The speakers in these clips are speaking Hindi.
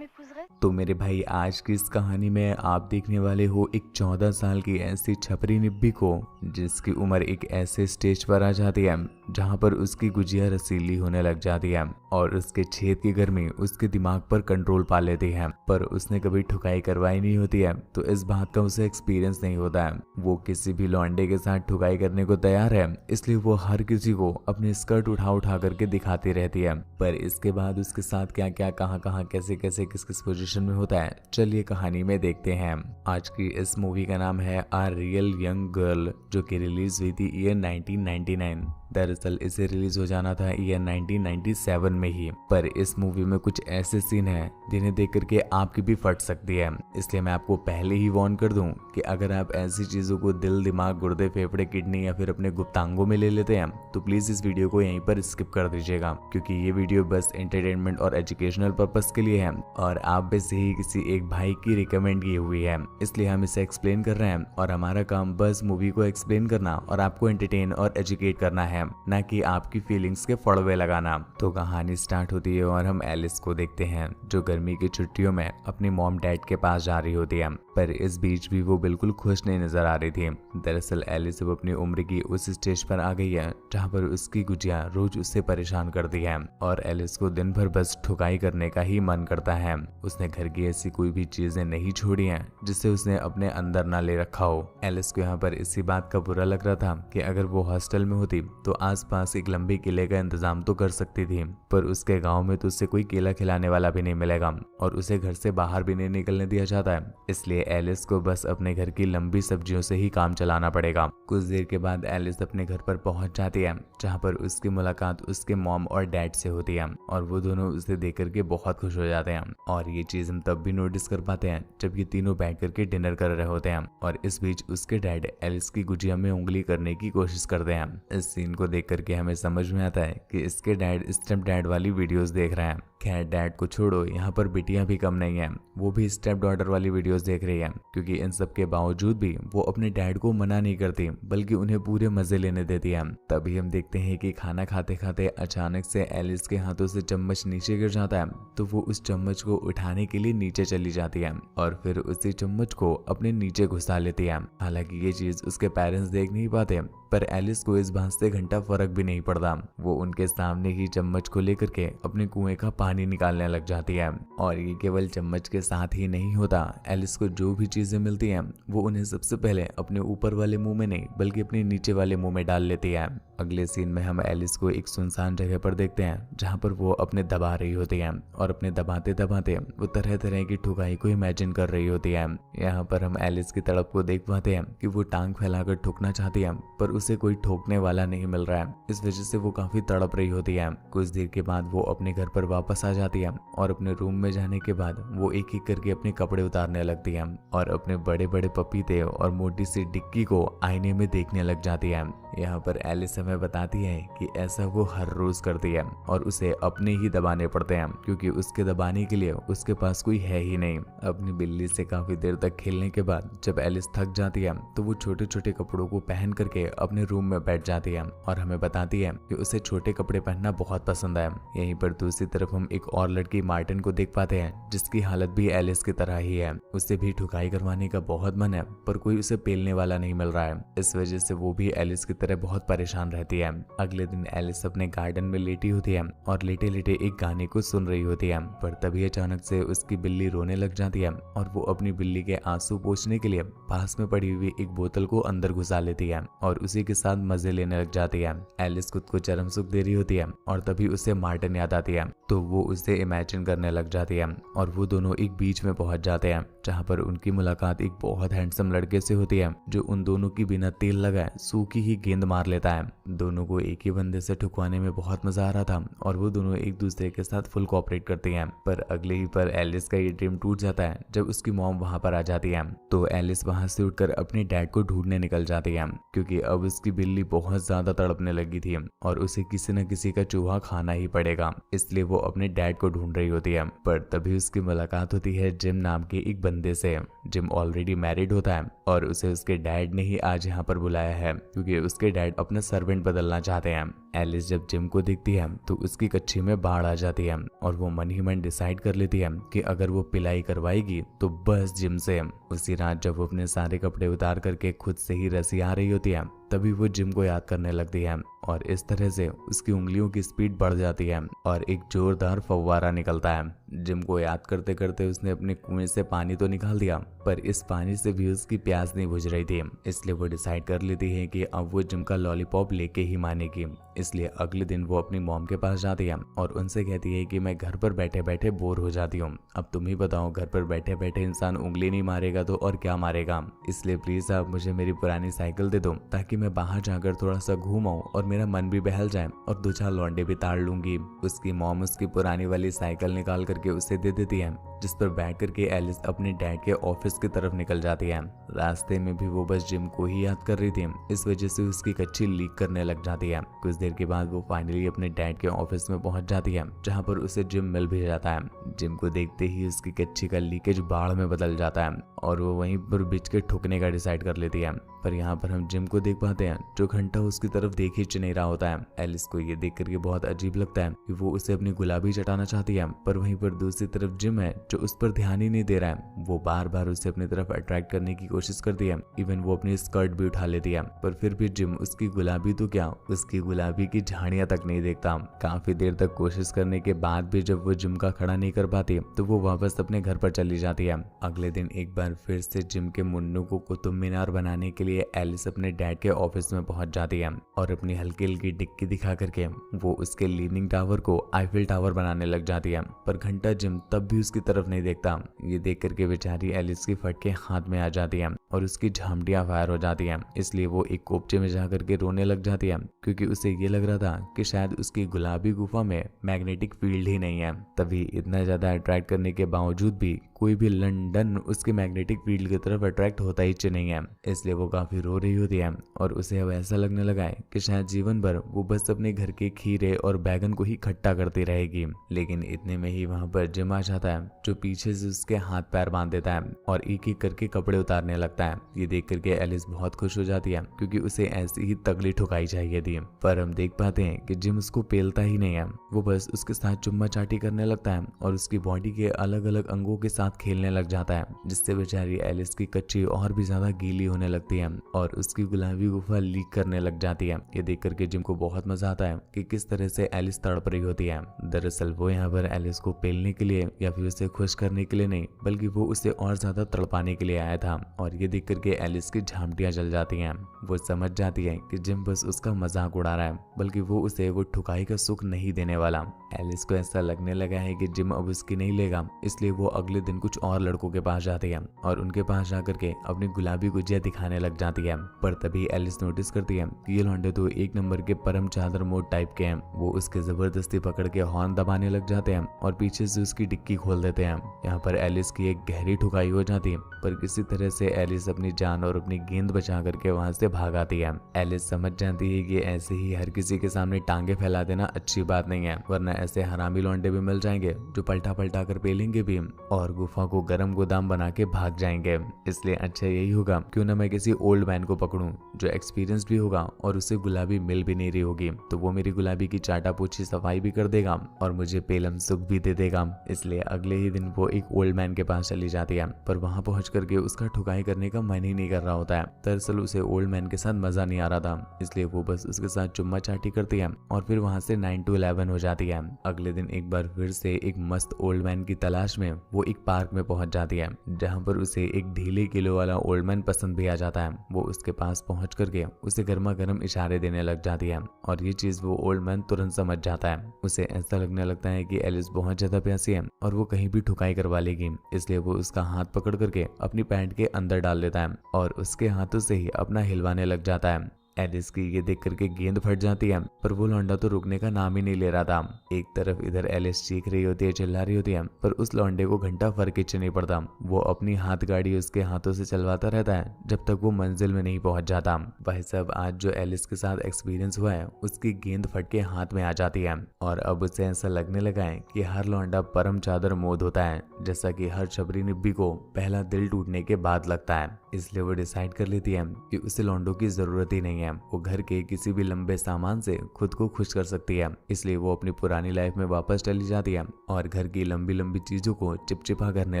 m'épouserais? तो मेरे भाई आज की इस कहानी में आप देखने वाले हो एक 14 साल की ऐसी छपरी निब्बी को जिसकी उम्र एक ऐसे स्टेज पर आ जाती है जहां पर उसकी गुजिया रसीली होने लग जाती है और उसके छेद की गर्मी उसके दिमाग पर कंट्रोल पा लेती है। पर उसने कभी ठुकाई करवाई नहीं होती है तो इस बात का उसे एक्सपीरियंस नहीं होता है। वो किसी भी लौंडे के साथ ठुकाई करने को तैयार है, इसलिए वो हर किसी को अपने स्कर्ट उठा उठा करके दिखाती रहती है। पर इसके बाद उसके साथ क्या क्या कहाँ कैसे कैसे किस किस पोजीशन में होता है, चलिए कहानी में देखते हैं। आज की इस मूवी का नाम है आ रियल यंग गर्ल, जो कि रिलीज हुई थी ईयर 1999। दरअसल इसे रिलीज हो जाना था ईयर 1997 में ही। पर इस मूवी में कुछ ऐसे सीन हैं जिन्हें देख करके आपकी भी फट सकती है, इसलिए मैं आपको पहले ही वार्न कर दूं कि अगर आप ऐसी चीजों को दिल, दिमाग, गुर्दे, फेफड़े, किडनी या फिर अपने गुप्तांगों में ले लेते हैं तो प्लीज इस वीडियो को यहीं पर स्किप कर दीजिएगा, क्योंकि ये वीडियो बस एंटरटेनमेंट और एजुकेशनल पर्पस के लिए है और आप में से ही किसी एक भाई की रिकमेंड की हुई है, इसलिए हम इसे एक्सप्लेन कर रहे हैं। और हमारा काम बस मूवी को एक्सप्लेन करना और आपको एंटरटेन और एजुकेट करना है, ना कि आपकी फीलिंग्स के फड़वे लगाना। तो कहानी स्टार्ट होती है और हम एलिस को देखते हैं जो गर्मी की छुट्टियों में अपनी मॉम डैड के पास जा रही होती है। पर इस बीच भी वो बिल्कुल खुश नहीं नजर आ रही थी। दरअसल एलिस अब अपनी उम्र की उस स्टेज पर आ गई है जहाँ पर उसकी गुजिया रोज उससे परेशान करती है और एलिस को दिन भर बस ठुकाई करने का ही मन करता है। उसने घर की ऐसी कोई भी चीजें नहीं छोड़ी हैं जिससे उसने अपने अंदर ना ले रखा हो। एलिस को यहाँ पर इसी बात का बुरा लग रहा था कि अगर वो हॉस्टल में होती तो आसपास एक लंबे केले का इंतजाम तो कर सकती थी, पर उसके गांव में तो उससे कोई केला खिलाने वाला भी नहीं मिलेगा और उसे घर से बाहर भी नहीं निकलने दिया जाता है। इसलिए एलिस को बस अपने घर की लंबी सब्जियों से ही काम चलाना पड़ेगा। कुछ देर के बाद एलिस अपने घर पर पहुंच जाती है जहां पर उसकी मुलाकात उसके मॉम और डैड से होती है और वो दोनों उसे देख करके बहुत खुश हो जाते हैं। और ये चीज हम तब भी नोटिस कर पाते हैं जब ये तीनों बैठ करके डिनर कर रहे होते हैं और इस बीच उसके डैड एलिस की गुजिया में उंगली करने की कोशिश करते हैं। इस सीन को देख करके हमें समझ में आता है कि इसके डैड स्टेप डैड वाली वीडियोस देख रहे हैं। खैर डैड को छोड़ो, यहाँ पर बिटियां भी कम नहीं है, वो भी स्टेप डॉटर वाली वीडियोस देख रही है, क्योंकि इन सब के बावजूद भी वो अपने डैड को मना नहीं करती बल्कि उन्हें पूरे मजे लेने देती है। तभी हम देखते हैं कि खाना खाते खाते अचानक से एलिस के हाथों से चम्मच नीचे गिर जाता है तो वो उस चम्मच को उठाने के लिए नीचे चली जाती है और फिर उसी चम्मच को अपने नीचे घुसा लेती है। हालांकि ये चीज उसके पेरेंट्स देख नहीं पाते, पर एलिस को इस बात से घंटा फर्क भी नहीं पड़ता। वो उनके सामने ही चम्मच को लेकर के अपने कुएं का पानी निकालने लग जाती है। और ये केवल चम्मच के साथ ही नहीं होता, एलिस को जो भी चीजें मिलती हैं वो उन्हें सबसे पहले अपने ऊपर वाले मुंह में नहीं बल्कि अपने नीचे वाले मुंह में डाल लेती है। अगले सीन में हम एलिस को एक सुनसान जगह पर देखते हैं जहाँ पर वो अपने दबा रही होती है और अपने दबाते दबाते वो तरह तरह की ठुकाई को इमेजिन कर रही होती है। यहाँ पर हम एलिस की तड़प को देख पाते हैं कि वो टांग फैलाकर ठुकना चाहती है पर उसे कोई ठोकने वाला नहीं मिल रहा है, इस वजह से वो काफी तड़प रही होती है। कुछ देर के बाद वो अपने घर पर वापस आ जाती है और अपने रूम में जाने के बाद वो एक एक करके अपने कपड़े उतारने लगती है और अपने बड़े बड़े पपीते और मोटी सी डिक्की को आईने में देखने लग जाती है। यहाँ पर एलिस हमें बताती है कि ऐसा वो हर रोज करती है और उसे अपने ही दबाने पड़ते हैं, क्योंकि उसके दबाने के लिए उसके पास कोई है ही नहीं। अपनी बिल्ली से काफी देर तक खेलने के बाद जब एलिस थक जाती है तो वो छोटे छोटे कपड़ों को पहन करके अपने रूम में बैठ जाती है और हमें बताती है कि उसे छोटे कपड़े पहनना बहुत पसंद है। यहीं पर दूसरी तरफ हम एक और लड़की मार्टिन को देख पाते हैं जिसकी हालत भी एलिस की तरह ही है। उसे भी ठुकाई करवाने का बहुत मन है पर कोई उसे पेलने वाला नहीं मिल रहा है, इस वजह से वो भी एलिस की तरह बहुत परेशान रहती है। अगले दिन एलिस अपने गार्डन में लेटी होती है और लेटे लेटे एक गाने को सुन रही होती है, पर तभी अचानक से उसकी बिल्ली रोने लग जाती है और वो अपनी बिल्ली के आंसू पोंछने के लिए पास में पड़ी हुई एक बोतल को अंदर घुसा लेती है और उसी के साथ मजे लेने लग जाती है। एलिस खुद को चरम सुख दे रही होती है और तभी उसे मार्टिन याद आती है तो वो उसे इमेजिन करने लग जाती है और वो दोनों एक बीच में पहुंच जाते हैं जहां पर उनकी मुलाकात एक बहुत हैंडसम लड़के से होती है जो उन दोनों की बिना तेल लगाए सूखी ही गेंद मार लेता है। दोनों को एक ही बंदे से ठुकवाने में बहुत मजा आ रहा था और वो दोनों एक दूसरे के साथ फुल कोऑपरेट करती हैं। पर अगले ही पर एलिस का ये ड्रीम टूट जाता है जब उसकी मॉम वहां पर आ जाती है। तो एलिस वहां से उठकर अपने डैड को ढूंढने निकल जाती है, क्योंकि अब उसकी बिल्ली बहुत ज्यादा तड़पने लगी थी और उसे किसी न किसी का चूहा खाना ही पड़ेगा, इसलिए वो अपने डैड को ढूंढ रही होती है। पर तभी उसकी मुलाकात होती है जिम नाम के एक बंदे से। जिम ऑलरेडी मैरिड होता है और उसे उसके डैड ने ही आज यहाँ पर बुलाया है क्योंकि उसके डैड अपना सर्वेंट बदलना चाहते हैं। एलिस जब जिम को देखती है तो उसकी कच्ची में बाढ़ आ जाती है और वो मन ही मन डिसाइड कर लेती है कि अगर वो पिलाई करवाएगी तो बस जिम से। उसी रात जब वो अपने सारे कपड़े उतार करके खुद से ही रसी आ रही होती है तभी वो जिम को याद करने लगती है और इस तरह से उसकी उंगलियों की स्पीड बढ़ जाती है और एक जोरदार फव्वारा निकलता है। जिम को याद करते करते उसने अपने कुएं से पानी तो निकाल दिया पर इस पानी से भी उसकी प्यास नहीं बुझ रही थी, इसलिए वो डिसाइड कर लेती है कि अब वो जिम का लॉलीपॉप लेके ही मानेगी। इसलिए अगले दिन वो अपनी मॉम के पास जाती है और उनसे कहती है कि मैं घर पर बैठे बैठे बोर हो जाती हूँ, अब तुम ही बताओ घर पर बैठे बैठे इंसान उंगली नहीं मारेगा तो और क्या मारेगा, इसलिए प्लीज आप मुझे मेरी पुरानी साइकिल दे दो ताकि मैं बाहर जाकर थोड़ा सा घूम आऊं और मेरा मन भी बहल जाए और 2-4 लौंडे भी ताड़ लूंगी। उसकी मॉम उसकी पुरानी वाली साइकिल निकाल करके उसे दे देती है जिस पर बैठ करके एलिस अपने डैड के ऑफिस की तरफ निकल जाती है। रास्ते में भी वो बस जिम को ही याद कर रही थी, इस वजह से उसकी कच्ची लीक करने लग जाती है। कुछ देर के बाद वो फाइनली अपने डैड के ऑफिस में पहुंच जाती है जहां पर उसे जिम मिल भी जाता है। जिम को देखते ही उसकी कच्ची का लीकेज बाढ़ में बदल जाता है और वो वहीं पर बिछ के ठुकने का डिसाइड कर लेती है। पर यहाँ पर हम जिम को देख पाते हैं जो घंटा उसकी तरफ देख ही नहीं रहा होता है। एलिस को ये देख करके बहुत अजीब लगता है कि वो उसे अपनी गुलाबी चटाना चाहती है पर वहीं पर दूसरी तरफ जिम है जो उस पर ध्यान ही नहीं दे रहा है। वो बार बार उसे अपनी तरफ अट्रैक्ट करने की कोशिश करती है, इवन वो अपनी स्कर्ट भी उठा लेती है पर फिर भी जिम उसकी गुलाबी तो क्या उसकी गुलाबी की झाड़ियां तक नहीं देखता। काफी देर तक कोशिश करने के बाद भी जब वो जिम का खड़ा नहीं कर पाती तो वो वापस अपने घर पर चली जाती है। अगले दिन एक बार फिर से जिम के मुन्नू को कुतुब मीनार बनाने के लिए एलिस अपने डैड के ऑफिस में पहुंच जाती है और अपनी हल्की हल्की डिक्की दिखा करके वो उसके लीनिंग टावर को आईफिल टावर बनाने लग जाती है। पर घंटा जिम तब भी उसकी तरफ नहीं देखता। ये देख करके बेचारी एलिस की फटके हाथ में आ जाती है और उसकी झामटियां फायर हो जाती हैं, इसलिए वो एक कोपचे में जा करके रोने लग जाती है क्योंकि उसे ये लग रहा था कि शायद उसकी गुलाबी गुफा में मैग्नेटिक फील्ड ही नहीं है। तभी इतना ज्यादा अट्रैक्ट करने के बावजूद भी कोई भी लंदन उसके मैग्नेटिक फील्ड की तरफ अट्रैक्ट होता ही नहीं है, इसलिए वो काफी रो रही होती है और उसे अब ऐसा लगने लगा है कि शायद जीवन भर वो बस अपने घर के खीरे और बैगन को ही खट्टा करती रहेगी। लेकिन इतने में ही वहां पर जिम आ जाता है जो पीछे से उसके हाथ पैर बांध देता है और एक एक करके कपड़े उतारने लगता है। ये देख करके एलिस बहुत खुश हो जाती है क्योंकि उसे ऐसी ही तगड़ी ठुकाई चाहिए थी। पर हम देख पाते हैं कि जिम उसको पेलता ही नहीं है, वो बस उसके साथ चुम्मा चाटी करने लगता है और उसकी बॉडी के अलग अलग अंगों के साथ खेलने लग जाता है जिससे बेचारी एलिस की कच्ची और भी ज्यादा गीली होने लगती है और उसकी गुलाबी गुफा लीक करने लग जाती है। ये देख करके जिम को बहुत मजा आता है कि किस तरह से एलिस तड़प रही होती है। दरअसल वो यहाँ पर एलिस को पेलने के लिए या फिर उसे खुश करने के लिए नहीं बल्कि वो उसे और ज्यादा तड़पाने के लिए आया था और ये देख करके एलिस की झामटियां जल जाती हैं। वो समझ जाती है कि जिम बस उसका मजाक उड़ा रहा है बल्कि वो उसे वो ठुकाई का सुख नहीं देने वाला। एलिस को ऐसा लगने लगा है कि जिम अब उसकी नहीं लेगा, इसलिए वो अगले दिन कुछ और लड़कों के पास जाती है और उनके पास जाकर के अपनी गुलाबी गुजिया दिखाने लग जाती है। पर तभी एलिस नोटिस करती है कि ये लौंडे तो एक नंबर के परम चादर मोड टाइप के हैं। वो उसके जबरदस्ती पकड़ के हॉर्न दबाने लग जाते हैं और पीछे से उसकी डिक्की खोल देते हैं। यहाँ पर एलिस की एक गहरी ठुकाई हो जाती है पर किसी तरह से एलिस अपनी जान और अपनी गेंद बचा करके वहां से भाग आती है। एलिस समझ जाती है कि ऐसे ही हर किसी के सामने टांगे फैला देना अच्छी बात नहीं है, वरना ऐसे हरामी लौंडे भी मिल जाएंगे जो पलटा पलटा कर पेलेंगे भी और गुफा को गर्म गोदाम बना के भाग जाएंगे। इसलिए अच्छा यही होगा क्यों ना मैं किसी ओल्ड मैन को पकड़ूं जो एक्सपीरियंस भी होगा और उसे गुलाबी मिल भी नहीं रही होगी, तो वो मेरी गुलाबी की चाटा पूछी सफाई भी कर देगा और मुझे पेलम सुख भी दे देगा। इसलिए अगले ही दिन वो एक ओल्ड मैन के पास चली जाती है पर वहां पहुंच करके उसका ठुकाई करने का मन ही नहीं कर रहा होता है। दरअसल उसे ओल्ड मैन के साथ मजा नहीं आ रहा था, इसलिए वो बस उसके साथ चुम्मा चाटी करती है और फिर वहां से 9 to 11 हो जाती है। अगले दिन एक बार फिर से एक मस्त ओल्ड मैन की तलाश में वो एक पार्क में पहुंच जाती है जहां पर उसे एक ढीले किलो वाला ओल्ड मैन पसंद भी आ जाता है। वो उसके पास पहुंच करके उसे गर्मा गर्म इशारे देने लग जाती है और ये चीज वो ओल्ड मैन तुरंत समझ जाता है। उसे ऐसा लगने लगता है कि एलिस बहुत ज्यादा प्यासी है और वो कहीं भी ठुकाई करवा लेगी, इसलिए वो उसका हाथ पकड़ करके अपनी पैंट के अंदर डाल देता है और उसके हाथों से ही अपना हिलवाने लग जाता है। एलिस की ये देख करके गेंद फट जाती है, पर वो लौंडा तो रुकने का नाम ही नहीं ले रहा था। एक तरफ इधर एलिस चीख रही होती है, चिल्ला रही होती है, पर उस लौंडे को घंटा फर्क ही नहीं पड़ता। वो अपनी हाथ गाड़ी उसके हाथों से चलवाता रहता है जब तक वो मंजिल में नहीं पहुंच जाता। भाई साहब, आज जो एलिस के साथ एक्सपीरियंस हुआ है उसकी गेंद फट के हाथ में आ जाती है और अब उसे ऐसा लगने लगा है कि हर लौंडा परम चादर मोद होता है, जैसा कि हर छपरी निब्बी को पहला दिल टूटने के बाद लगता है। इसलिए वो डिसाइड कर लेती है कि उसे लौंडों की जरूरत ही नहीं है, वो घर के किसी भी लंबे सामान से खुद को खुश कर सकती है। इसलिए वो अपनी पुरानी लाइफ में वापस चली जाती है और घर की लंबी लंबी चीजों को चिपचिपा करने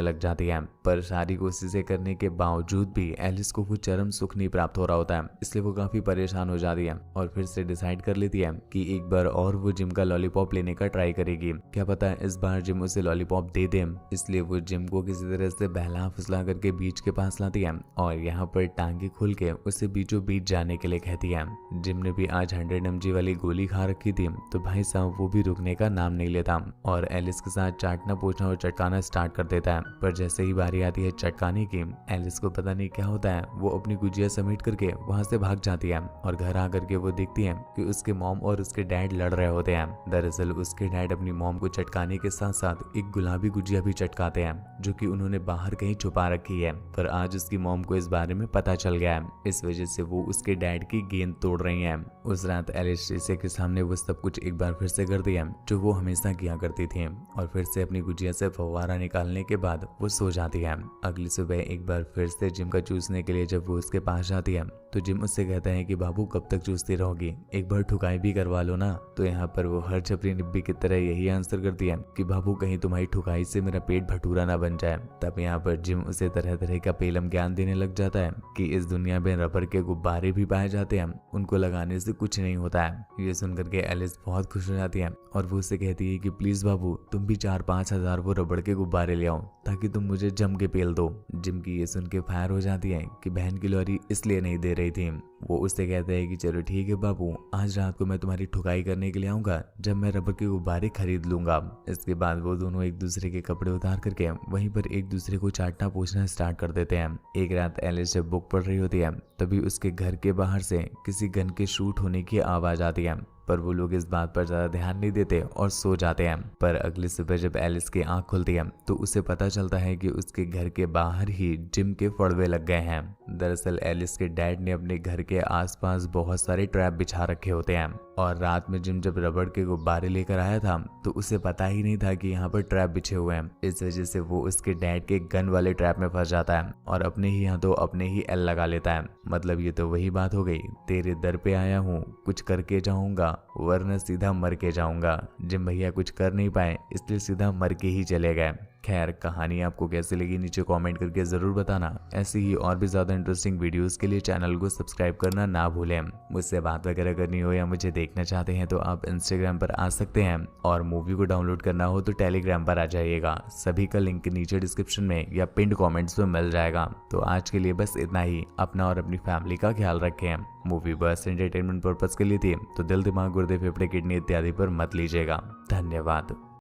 लग जाती है। पर सारी कोशिशें करने के बावजूद भी एलिस को वो चरम सुख नहीं प्राप्त हो रहा होता है, इसलिए वो काफी परेशान हो जाती है और फिर से डिसाइड कर लेती है कि एक बार और वो जिम का लॉलीपॉप लेने का ट्राई करेगी। क्या पता इस बार जिम उसे लॉलीपॉप दे दे। इसलिए वो जिम को किसी तरह से बहला फुसला करके बीच के पास लाती है और यहाँ पर टांगे खोल के उसे बीचों बीच जाने के लिए कहती है। जिम ने भी आज 100 mg वाली गोली खा रखी थी, तो भाई साहब वो भी रुकने का नाम नहीं लेता और एलिस के साथ चाटना पूछना और चटकाना स्टार्ट कर देता है। पर जैसे ही बारी आती है चटकाने की, एलिस को पता नहीं क्या होता है, वो अपनी गुजिया समेट करके वहां से भाग जाती है और घर आकर के वो देखती है कि उसके मॉम और उसके डैड लड़ रहे होते हैं। दरअसल उसके डैड अपनी मॉम को चटकाने के साथ साथ एक गुलाबी गुजिया भी चटकाते हैं, जो कि उन्होंने बाहर कहीं छुपा रखी है। पर आज उसकी मॉम को इस बारे में पता चल गया है, इस वजह से वो उसके डैड की गेंद तोड़ रही है। उस रात एलिस शीशे के सामने वो सब कुछ एक बार फिर से कर दिया जो वो हमेशा किया करती थी और फिर से अपनी गुजिया से फव्वारा निकालने के बाद वो सो जाती है। अगली सुबह एक बार फिर से जिम का चूसने के लिए जब वो उसके पास जाती है तो जिम उससे कहता है कि बाबू कब तक चूसती रहोगी, एक बार ठुकाई भी करवा लो ना। तो यहाँ पर वो हर छपरी निब्बी की तरह यही आंसर करती है कि बाबू कहीं तुम्हारी ठुकाई से मेरा पेट भटूरा ना बन जाए। तब यहाँ पर जिम उसे तरह तरह का पेलम ज्ञान देने लग जाता है कि इस दुनिया में रबर के गुब्बारे भी पाए जाते हैं, उनको लगाने से कुछ नहीं होता है। ये सुनकर के एलिस बहुत खुश हो जाती है और वो उससे कहती है कि प्लीज बाबू तुम भी 4-5 हजार वो रबड़ के गुब्बारे ले आओ ताकि तुम मुझे जम के पेल दो। जिम की ये सुन के फायर हो जाती है कि बहन की लोरी इसलिए नहीं दे रही थी। वो उससे कहता है कि चलो ठीक है बाबू, आज रात को मैं तुम्हारी ठुकाई करने के लिए आऊंगा जब मैं रबर के गुब्बारे खरीद लूंगा। इसके बाद वो दोनों एक दूसरे के कपड़े उतार करके वहीं पर एक दूसरे को चाटना पूछना स्टार्ट कर देते हैं। एक रात एलिस जब बुक पढ़ रही होती है तभी उसके घर के बाहर से किसी गन के शूट होने की आवाज आती है, पर वो लोग इस बात पर ज्यादा ध्यान नहीं देते और सो जाते हैं। पर अगली सुबह जब एलिस की आंख खुलती है तो उसे पता चलता है कि उसके घर के बाहर ही जिम के फड़वे लग गए हैं। दरअसल एलिस के डैड ने अपने घर के आसपास बहुत सारे ट्रैप बिछा रखे होते हैं और रात में जिम जब रबड़ के गुब्बारे लेकर आया था तो उसे पता ही नहीं था कि यहाँ पर ट्रैप बिछे हुए हैं। इस वजह से वो उसके डैड के गन वाले ट्रैप में फंस जाता है और अपने ही हाथों अपने ही एल लगा लेता है। मतलब ये तो वही बात हो गई, तेरे दर पे आया हूँ कुछ करके जाऊंगा वरना सीधा मर के जाऊंगा। जिम भैया कुछ कर नहीं पाए इसलिए सीधा मर के ही चले गए। खैर, कहानी आपको कैसी लगी नीचे कमेंट करके जरूर बताना। ऐसी ही और भी ज्यादा इंटरेस्टिंग वीडियोस के लिए चैनल को सब्सक्राइब करना ना भूलें। मुझसे बात वगैरह करनी हो या मुझे देखना चाहते हैं तो आप इंस्टाग्राम पर आ सकते हैं और मूवी को डाउनलोड करना हो तो टेलीग्राम पर आ जाइएगा। सभी का लिंक नीचे डिस्क्रिप्शन में या पिंड कॉमेंट्स में मिल जाएगा। तो आज के लिए बस इतना ही। अपना और अपनी फैमिली का ख्याल रखें। मूवी बस एंटरटेनमेंट पर्पज के लिए थी तो दिल दिमाग गुर्दे फेफड़े किडनी इत्यादि पर मत लीजिएगा। धन्यवाद।